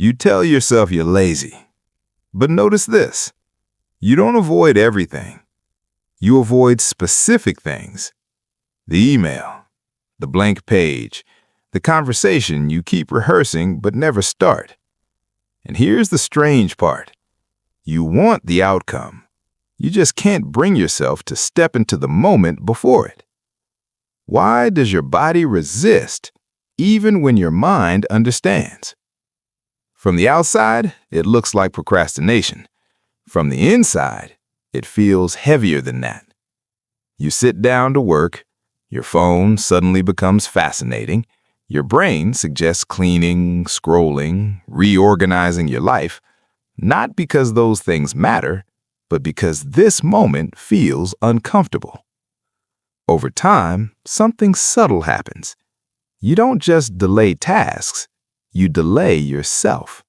You tell yourself you're lazy. But notice this. You don't avoid everything. You avoid specific things. The email, the blank page, the conversation you keep rehearsing but never start. And here's the strange part. You want the outcome. You just can't bring yourself to step into the moment before it. Why does your body resist, even when your mind understands? From the outside, it looks like procrastination. From the inside, it feels heavier than that. You sit down to work, your phone suddenly becomes fascinating, your brain suggests cleaning, scrolling, reorganizing your life, not because those things matter, but because this moment feels uncomfortable. Over time, something subtle happens. You don't just delay tasks, you delay yourself.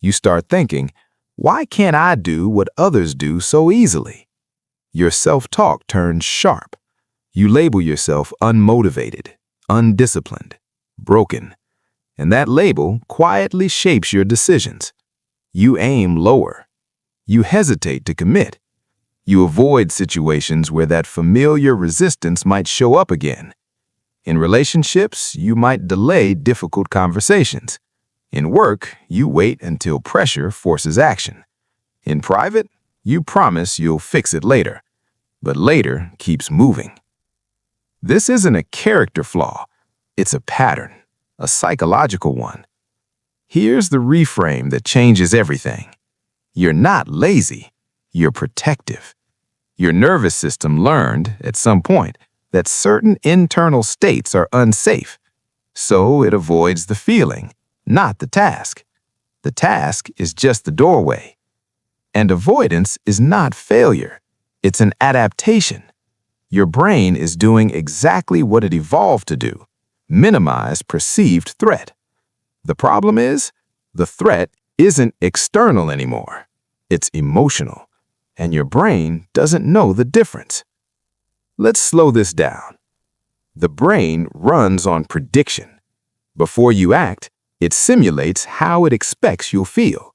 You start thinking, why can't I do what others do so easily? Your self-talk turns sharp. You label yourself unmotivated, undisciplined, broken, and that label quietly shapes your decisions. You aim lower. You hesitate to commit. You avoid situations where that familiar resistance might show up again. In relationships, you might delay difficult conversations. In work, you wait until pressure forces action. In private, you promise you'll fix it later, but later keeps moving. This isn't a character flaw. It's a pattern, a psychological one. Here's the reframe that changes everything. You're not lazy. You're protective. Your nervous system learned, at some point, that certain internal states are unsafe. So it avoids the feeling, not the task. The task is just the doorway. And avoidance is not failure. It's an adaptation. Your brain is doing exactly what it evolved to do, minimize perceived threat. The problem is, the threat isn't external anymore. It's emotional, and your brain doesn't know the difference. Let's slow this down. The brain runs on prediction. Before you act, it simulates how it expects you'll feel.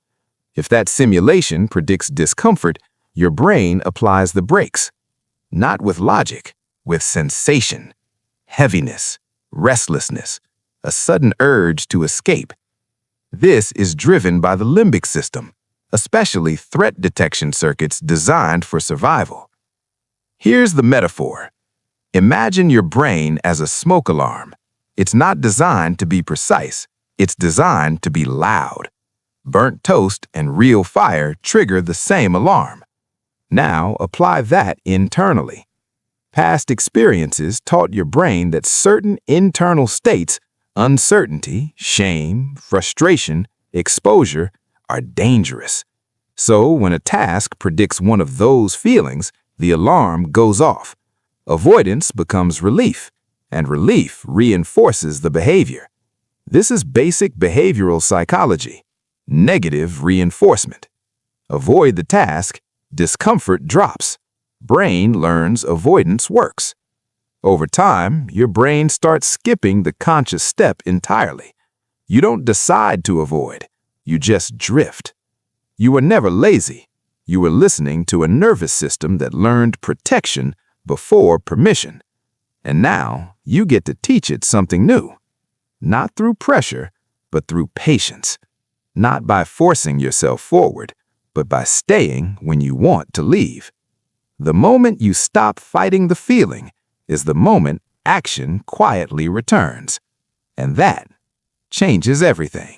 If that simulation predicts discomfort, your brain applies the brakes. Not with logic, with sensation, heaviness, restlessness, a sudden urge to escape. This is driven by the limbic system, especially threat detection circuits designed for survival. Here's the metaphor. Imagine your brain as a smoke alarm. It's not designed to be precise. It's designed to be loud. Burnt toast and real fire trigger the same alarm. Now apply that internally. Past experiences taught your brain that certain internal states, uncertainty, shame, frustration, exposure, are dangerous. So when a task predicts one of those feelings, the alarm goes off. Avoidance becomes relief, and relief reinforces the behavior. This is basic behavioral psychology, negative reinforcement. Avoid the task, discomfort drops. Brain learns avoidance works. Over time, your brain starts skipping the conscious step entirely. You don't decide to avoid, you just drift. You were never lazy. You were listening to a nervous system that learned protection before permission. And now you get to teach it something new. Not through pressure, but through patience. Not by forcing yourself forward, but by staying when you want to leave. The moment you stop fighting the feeling is the moment action quietly returns. And that changes everything.